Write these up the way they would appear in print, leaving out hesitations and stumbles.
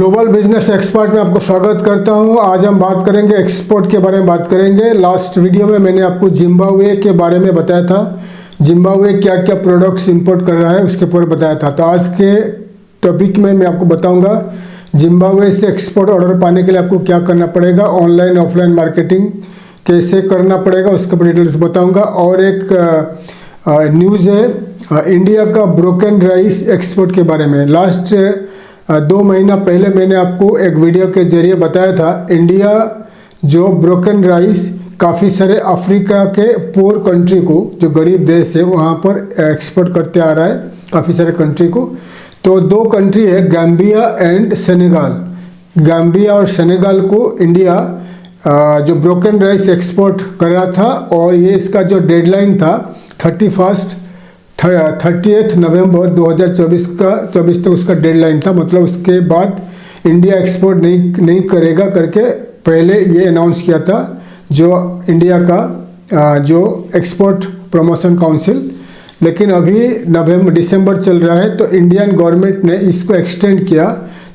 Global business expert में आपको स्वागत करता हूं। आज हम बात करेंगे एक्सपोर्ट के बारे में बात करेंगे। लास्ट वीडियो में मैंने आपको जिम्बाब्वे के बारे में बताया था, जिम्बाब्वे क्या क्या प्रोडक्ट्स इंपोर्ट कर रहा है उसके ऊपर बताया था। तो आज के टॉपिक में मैं आपको बताऊंगा जिम्बाब्वे से एक्सपोर्ट ऑर्डर पाने के लिए आपको क्या करना पड़ेगा, ऑनलाइन ऑफलाइन मार्केटिंग कैसे करना पड़ेगा उसके ऊपर डिटेल्स बताऊँगा। और एक न्यूज़ है इंडिया का ब्रोकन राइस एक्सपोर्ट के बारे में। लास्ट 2 महीना पहले मैंने आपको एक वीडियो के जरिए बताया था इंडिया जो ब्रोकन राइस काफ़ी सारे अफ्रीका के पुअर कंट्री को, जो गरीब देश है वहाँ पर एक्सपोर्ट करते आ रहा है काफ़ी सारे कंट्री को। तो 2 कंट्री है गैम्बिया एंड सेनेगल। गैम्बिया और सेनेगल को इंडिया जो ब्रोकन राइस एक्सपोर्ट कर रहा था और ये इसका जो डेडलाइन था 30 नवंबर 2024 तक उसका डेडलाइन था। मतलब उसके बाद इंडिया एक्सपोर्ट नहीं करेगा करके पहले ये अनाउंस किया था जो इंडिया का जो एक्सपोर्ट प्रमोशन काउंसिल। लेकिन अभी दिसंबर चल रहा है तो इंडियन गवर्नमेंट ने इसको एक्सटेंड किया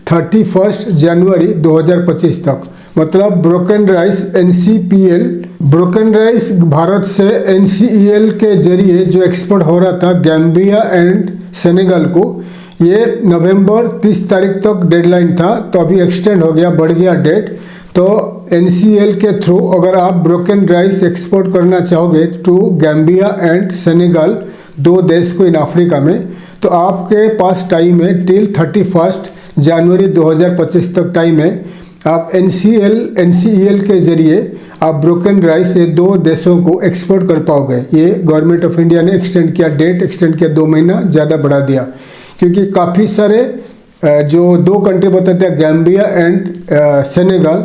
31 जनवरी 2025 तक। मतलब broken rice NCPL broken rice Bharat से NCEL के जरिए जो एक्सपोर्ट हो रहा था गैम्बिया एंड सेनेगल को, ये नवंबर 30 तारीख तक डेडलाइन था। तो अभी एक्सटेंड हो गया, बढ़ गया डेट। तो NCEL के थ्रू अगर आप ब्रोकन राइस एक्सपोर्ट करना चाहोगे टू गैम्बिया एंड सेनेगल, 2 देश को इन अफ्रीका में, तो आपके पास टाइम है टिल 31 जनवरी 2025 तक टाइम है। आप NCEL के जरिए आप ब्रोकन राइस ये 2 देशों को एक्सपोर्ट कर पाओगे। ये गवर्नमेंट ऑफ इंडिया ने एक्सटेंड किया, डेट एक्सटेंड किया, 2 महीना ज़्यादा बढ़ा दिया। क्योंकि काफ़ी सारे जो 2 कंट्री बताते हैं गैम्बिया एंड सेनेगल,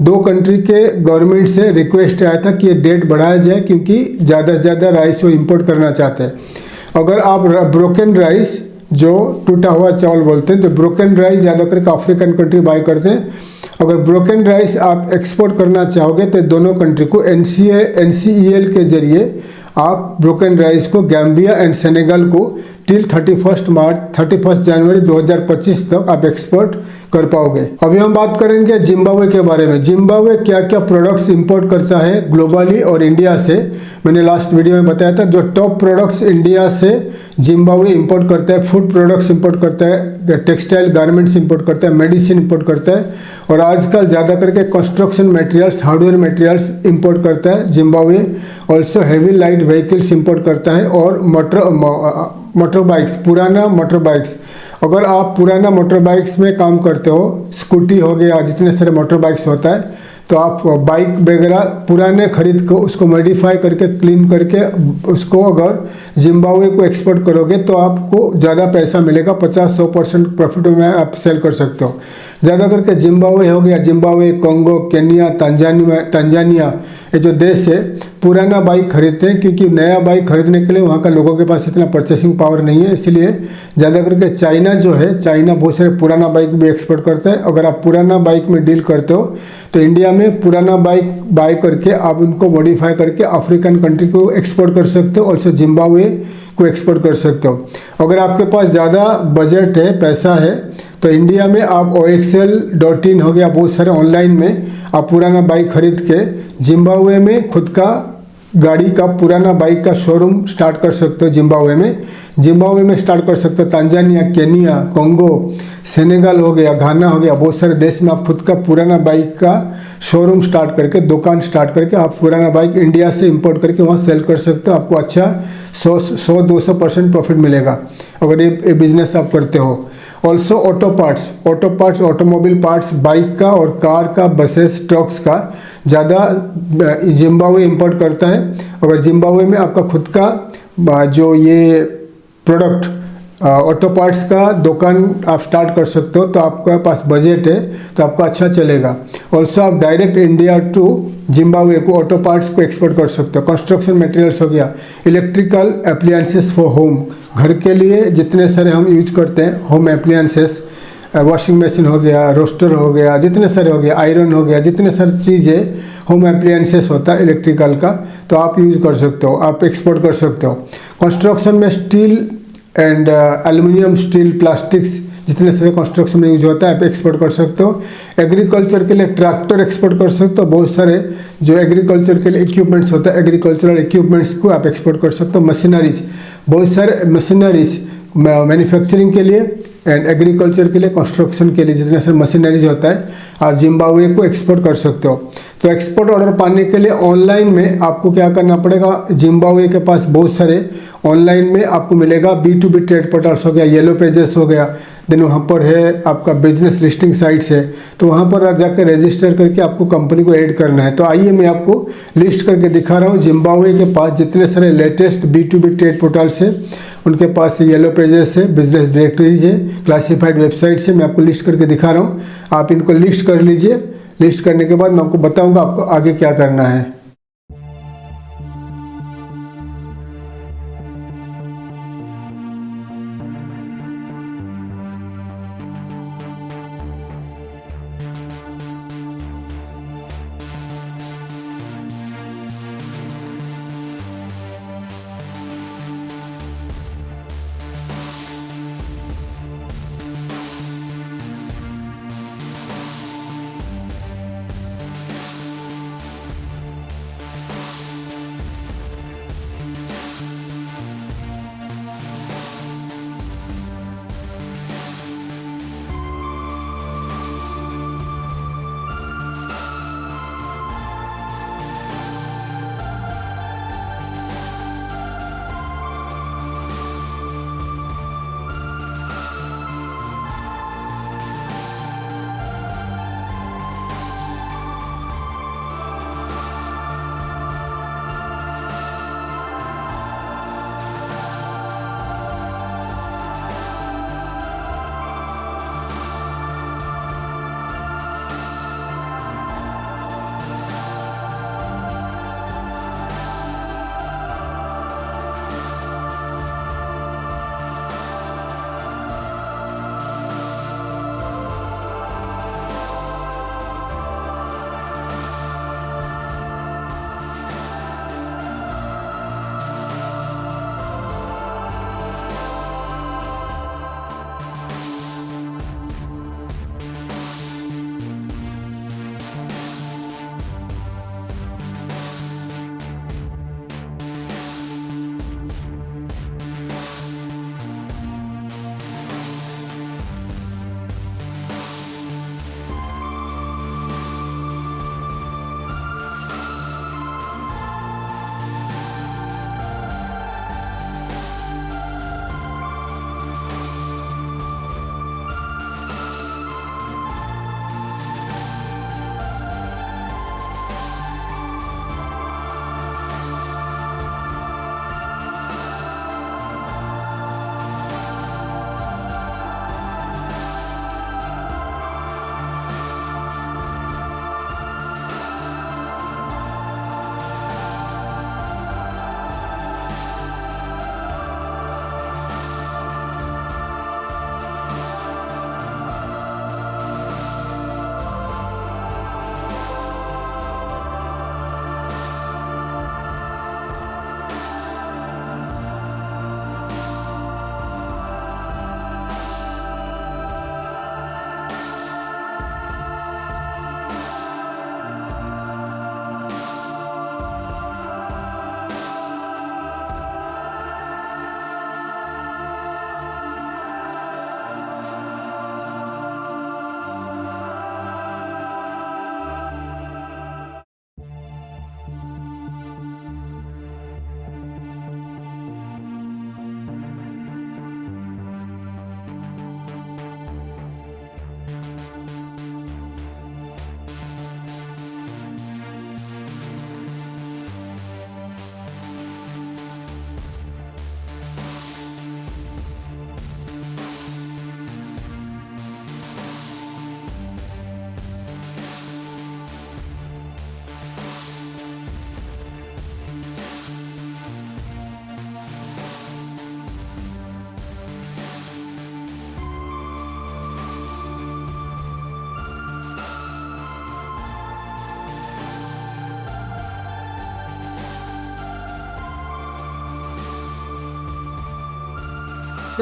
2 कंट्री के गवर्नमेंट से रिक्वेस्ट आया था कि ये डेट बढ़ाया जाए क्योंकि ज़्यादा से ज़्यादा राइस वो इम्पोर्ट करना चाहते हैं। अगर आप ब्रोकन राइस जो टूटा हुआ चावल बोलते हैं, तो ब्रोकन राइस ज़्यादा करके अफ्रीकन कंट्री बाय करते हैं। अगर ब्रोकन राइस आप एक्सपोर्ट करना चाहोगे तो दोनों कंट्री को NCEL के जरिए आप ब्रोकन राइस को गैम्बिया एंड सेनेगल को टिल 31 जनवरी 2025 तक आप एक्सपोर्ट कर पाओगे। अभी हम बात करेंगे जिम्बाब्वे के बारे में। जिम्बाब्वे क्या क्या प्रोडक्ट्स इंपोर्ट करता है ग्लोबली और इंडिया से। मैंने लास्ट वीडियो में बताया था जो टॉप प्रोडक्ट्स इंडिया से जिम्बाब्वे इंपोर्ट करता है। फूड प्रोडक्ट्स इंपोर्ट करता है, टेक्सटाइल गारमेंट्स इंपोर्ट करता है, मेडिसिन इंपोर्ट करता है और आजकल ज़्यादा करके construction materials, hardware materials import करता है Zimbabwe. Also heavy light vehicles import करता है और मोटर बाइक्स, पुराना मोटर बाइक्स। अगर आप पुराना मोटर बाइक्स में काम करते हो, स्कूटी हो गया, जितने सारे मोटर बाइक्स होता है, तो आप बाइक वगैरह पुराने खरीद को उसको मॉडिफाई करके क्लीन करके उसको अगर जिम्बाब्वे को एक्सपोर्ट करोगे तो आपको ज़्यादा पैसा मिलेगा, 50-100% प्रॉफिट में आप सेल कर सकते हो। ज़्यादा करके जिम्बाब्वे हो गया, जिम्बाब्वे, कोंगो, केन्या, तंजानिया ये जो देश है पुराना बाइक खरीदते हैं क्योंकि नया बाइक खरीदने के लिए वहाँ का लोगों के पास इतना परचेसिंग पावर नहीं है। इसलिए ज़्यादा करके चाइना जो है, चाइना बहुत सारे पुराना बाइक भी एक्सपोर्ट करता है। अगर आप पुराना बाइक में डील करते हो तो इंडिया में पुराना बाइक बाय करके आप उनको मॉडिफाई करके अफ्रीकन कंट्री को एक्सपोर्ट कर सकते हो, ऑल्सो जिम्बाब्वे को एक्सपोर्ट कर सकते हो। अगर आपके पास ज़्यादा बजट है, पैसा है, तो इंडिया में आप OXL.in हो गया, बहुत सारे ऑनलाइन में आप पुराना बाइक खरीद के जिम्बाब्वे में खुद का गाड़ी का पुराना बाइक का शोरूम स्टार्ट कर सकते हो। जिम्बाब्वे में स्टार्ट कर सकते हो। तंजानिया, केन्या, कोंगो, सेनेगल हो गया, घाना हो गया, बहुत सारे देश में आप खुद का पुराना बाइक का शोरूम स्टार्ट करके, दुकान स्टार्ट करके आप पुराना बाइक इंडिया से इंपोर्ट करके वहाँ सेल कर सकते हो। आपको अच्छा 100-200% प्रॉफिट मिलेगा अगर ये बिजनेस आप करते हो। Also auto parts, automobile parts, bike का और कार का, बसेस, ट्रक्स का ज़्यादा जिम्बाब्वे इंपोर्ट करता है। अगर जिम्बाब्वे में आपका खुद का जो ये प्रोडक्ट ऑटो पार्ट्स का दुकान आप स्टार्ट कर सकते हो तो आपके पास बजट है तो आपका अच्छा चलेगा। ऑल्सो आप डायरेक्ट इंडिया टू जिम्बाब्वे को ऑटो पार्ट्स को एक्सपोर्ट कर सकते हो। कंस्ट्रक्शन मटेरियल्स हो गया, इलेक्ट्रिकल एप्लायंसेस फॉर होम, घर के लिए जितने सारे हम यूज करते हैं होम एप्लायंसेस, वॉशिंग मशीन हो गया, रोस्टर हो गया, जितने सारे हो गया, आयरन हो गया, जितने सारी चीज़ें होम एप्लायंसेस होता है इलेक्ट्रिकल का, तो आप यूज़ कर सकते हो, आप एक्सपोर्ट कर सकते हो। कंस्ट्रक्शन में steel and aluminium, steel, plastics जितने सारे कंस्ट्रक्शन में यूज होता है आप एक्सपोर्ट कर सकते हो। एग्रीकल्चर के लिए ट्रैक्टर एक्सपोर्ट कर सकते हो। बहुत सारे जो एग्रीकल्चर के लिए इक्विपमेंट्स होता है, एग्रीकल्चरल इक्विपमेंट्स को आप एक्सपोर्ट कर सकते हो। मशीनरीज, बहुत सारे मशीनरीज मैन्युफैक्चरिंग के लिए एंड एग्रीकल्चर के लिए, कंस्ट्रक्शन के लिए जितने सारे मशीनरीज होता है आप जिम्बाब्वे को एक्सपोर्ट कर सकते हो। तो एक्सपोर्ट ऑर्डर पाने के लिए ऑनलाइन में आपको क्या करना पड़ेगा, जिम्बाब्वे के पास बहुत सारे ऑनलाइन में आपको मिलेगा B2B ट्रेड पोर्टल्स हो गया, येलो पेजेस हो गया, देन वहाँ पर है आपका बिजनेस लिस्टिंग साइट्स है, तो वहाँ पर आप जाकर रजिस्टर करके आपको कंपनी को ऐड करना है। तो आइए मैं आपको लिस्ट करके दिखा रहा हूँ। जिम्बाब्वे के पास जितने सारे लेटेस्ट B2B ट्रेड पोर्टल्स है उनके पास येलो पेजेस है, बिजनेस डायरेक्टरीज है, क्लासिफाइड वेबसाइट्स है, मैं आपको लिस्ट करके दिखा रहा हूँ। आप इनको लिस्ट कर लीजिए। लिस्ट करने के बाद मैं आपको बताऊँगा आपको आगे क्या करना है।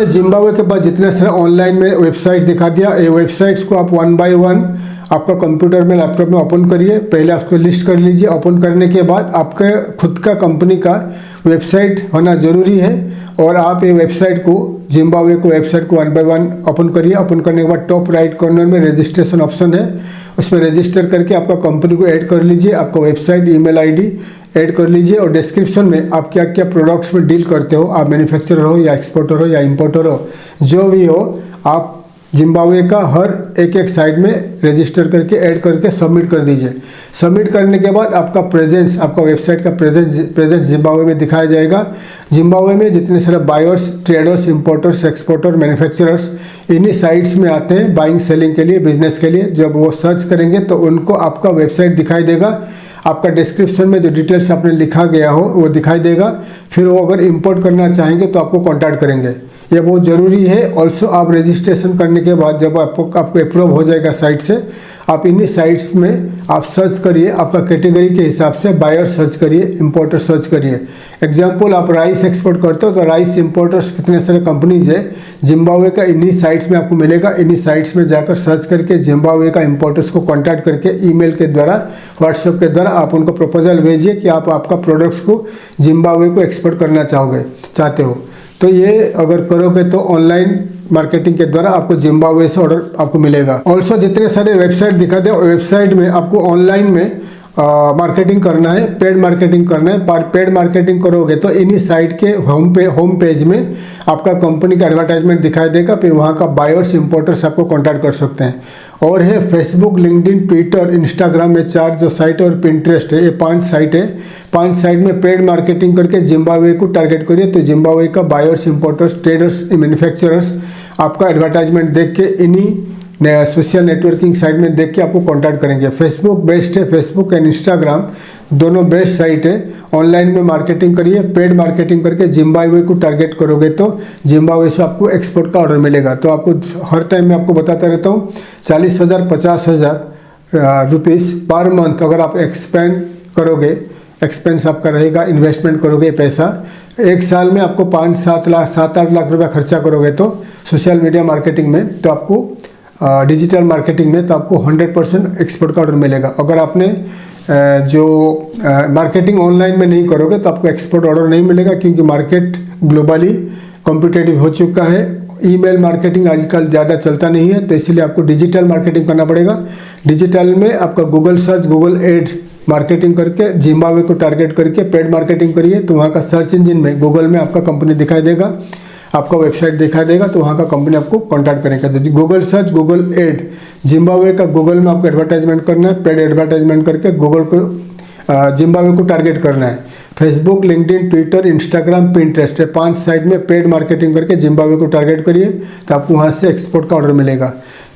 जिम्बाब्वे के पास जितने सारे ऑनलाइन में वेबसाइट दिखा दिया, ये वेबसाइट्स को आप वन बाय वन आपका कंप्यूटर में लैपटॉप में ओपन करिए। पहले आपको लिस्ट कर लीजिए। ओपन करने के बाद आपके खुद का कंपनी का वेबसाइट होना ज़रूरी है और आप ये वेबसाइट को जिम्बाब्वे को वेबसाइट को वन बाय वन ओपन करिए। ओपन करने के बाद टॉप राइट कॉर्नर में रजिस्ट्रेशन ऑप्शन है, उसमें रजिस्टर करके आपका कंपनी को ऐड कर लीजिए। आपका वेबसाइट ईमेल आईडी ऐड कर लीजिए और डिस्क्रिप्शन में आप क्या क्या प्रोडक्ट्स में डील करते हो, आप मैन्युफैक्चरर हो या एक्सपोर्टर हो या इंपोर्टर हो, जो भी हो, आप जिम्बाब्वे का हर एक साइट में रजिस्टर करके ऐड करके सबमिट कर दीजिए। सबमिट करने के बाद आपका प्रेजेंस, आपका वेबसाइट का प्रेजेंस जिम्बाब्वे में दिखाया जाएगा। जिम्बाब्वे में जितने सारे buyers, traders, importers, exporter, manufacturers इन्हीं साइट्स में आते हैं बाइंग सेलिंग के लिए, बिजनेस के लिए। जब वो सर्च करेंगे तो उनको आपका वेबसाइट दिखाई देगा। आपका डिस्क्रिप्शन में जो डिटेल्स आपने लिखा गया हो वो दिखाई देगा। फिर वो अगर इंपोर्ट करना चाहेंगे तो आपको कॉन्टैक्ट करेंगे। ये बहुत ज़रूरी है। ऑल्सो आप रजिस्ट्रेशन करने के बाद जब आपको अप्रूव हो जाएगा साइट से, आप इन्हीं साइट्स में आप सर्च करिए, आपका कैटेगरी के हिसाब से बायर सर्च करिए, इंपोर्टर सर्च करिए। एग्जांपल, आप राइस एक्सपोर्ट करते हो तो राइस इंपोर्टर्स कितने सारे कंपनीज है जिम्बाब्वे का, इन्हीं साइट्स में आपको मिलेगा। इन्हीं साइट्स में जाकर सर्च करके जिम्बाब्वे का इंपोर्टर्स को कॉन्टैक्ट करके ईमेल के द्वारा, व्हाट्सएप के द्वारा आप उनको प्रपोजल भेजिए कि आप आपका प्रोडक्ट्स को जिम्बाब्वे को एक्सपोर्ट करना चाहते हो। तो ये अगर करोगे तो ऑनलाइन मार्केटिंग के द्वारा आपको जिम्बाब्वे से ऑर्डर आपको मिलेगा। ऑल्सो जितने सारे वेबसाइट दिखाते हैं वेबसाइट में आपको ऑनलाइन में मार्केटिंग करना है, पेड मार्केटिंग करना है। पेड मार्केटिंग करोगे तो इन्हीं साइट के होम पेज में आपका कंपनी का एडवर्टाइजमेंट दिखाई देगा। फिर वहाँ का बायर्स, इंपोर्टर्स आपको कॉन्टैक्ट कर सकते हैं। और है फेसबुक, लिंक्डइन, ट्विटर, इंस्टाग्राम में 4 जो साइट है और पिंटरेस्ट है, ये 5 साइट है। 5 साइट में पेड मार्केटिंग करके जिम्बाब्वे को टारगेट करिए तो जिम्बाब्वे का बायर्स, इंपोर्टर्स, ट्रेडर्स, मैन्युफैक्चरर्स आपका एडवर्टाइजमेंट देख के इन्हीं सोशल नेटवर्किंग साइट में देख के आपको कांटेक्ट करेंगे। फेसबुक बेस्ट है, फेसबुक एंड इंस्टाग्राम दोनों बेस्ट साइट है। ऑनलाइन में मार्केटिंग करिए, पेड मार्केटिंग करके जिम्बाब्वे को टारगेट करोगे तो जिम्बाब्वे से आपको एक्सपोर्ट का ऑर्डर मिलेगा। तो आपको हर टाइम मैं आपको बताता रहता हूँ 40,000 50,000 रुपीज़ पर मंथ अगर आप एक्सपेंड करोगे, एक्सपेंस आपका रहेगा, इन्वेस्टमेंट करोगे पैसा, एक साल में आपको 5-7 लाख 7-8 लाख रुपया खर्चा करोगे तो सोशल मीडिया मार्केटिंग में, तो आपको डिजिटल मार्केटिंग में तो आपको 100% एक्सपोर्ट का ऑर्डर मिलेगा। अगर आपने जो मार्केटिंग ऑनलाइन में नहीं करोगे तो आपको एक्सपोर्ट ऑर्डर नहीं मिलेगा, क्योंकि मार्केट ग्लोबली कॉम्पिटिटिव हो चुका है। ईमेल मार्केटिंग आजकल ज़्यादा चलता नहीं है, तो इसलिए आपको डिजिटल मार्केटिंग करना पड़ेगा। डिजिटल में आपका Google search, Google ad marketing करके जिम्बाब्वे को टारगेट करके पेड मार्केटिंग करिए तो वहाँ का सर्च इंजन में गूगल में आपका कंपनी दिखाई देगा, आपका वेबसाइट दिखाई देगा, तो वहाँ का कंपनी आपको कांटेक्ट करेगा। तो Google search, Google ad, Zimbabwe का गूगल में आपको एडवर्टाइजमेंट करना है, पेड एडवर्टाइजमेंट करके गूगल को जिम्बाब्वे को टारगेट करना है। Facebook, LinkedIn, Twitter, Instagram, Pinterest 5 site में पेड मार्केटिंग करके जिम्बाब्वे को टारगेट करिए तो आपको वहाँ से एक्सपोर्ट का ऑर्डर मिलेगा।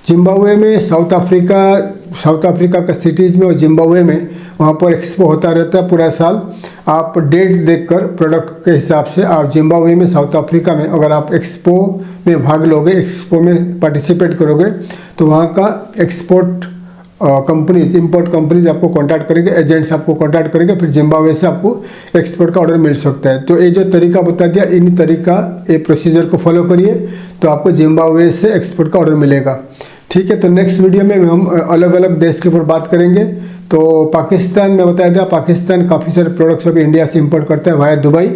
जिम्बाब्वे में साउथ अफ्रीका का सिटीज़ में और जिम्बाब्वे में वहाँ पर एक्सपो होता रहता है पूरा साल। आप डेट देखकर प्रोडक्ट के हिसाब से आप जिम्बाब्वे में, साउथ अफ्रीका में अगर आप एक्सपो में भाग लोगे, एक्सपो में पार्टिसिपेट करोगे तो वहाँ का एक्सपोर्ट कंपनीज, इंपोर्ट कंपनीज आपको कांटेक्ट करेंगे, एजेंट्स आपको कांटेक्ट करेंगे, फिर जिम्बाब्वे से आपको एक्सपोर्ट का ऑर्डर मिल सकता है। तो ये जो तरीका बता दिया, इन तरीका ये प्रोसीजर को फॉलो करिए तो आपको जिम्बाब्वे से एक्सपोर्ट का ऑर्डर मिलेगा। ठीक है, तो नेक्स्ट वीडियो में हम अलग अलग देश के ऊपर बात करेंगे। तो पाकिस्तान में बताया दिया, पाकिस्तान काफ़ी सारे प्रोडक्ट्स अभी इंडिया से इंपोर्ट करता है वाया दुबई,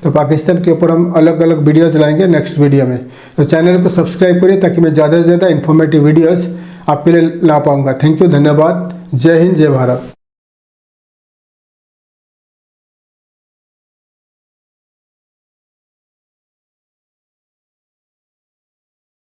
तो पाकिस्तान के ऊपर हम अलग अलग वीडियोज़ लाएंगे नेक्स्ट वीडियो में। तो चैनल को सब्सक्राइब करिए ताकि मैं ज़्यादा से ज़्यादा इन्फॉर्मेटिव वीडियोज़ आपके लिए ला पाऊँगा। थैंक यू, धन्यवाद, जय हिंद, जय भारत।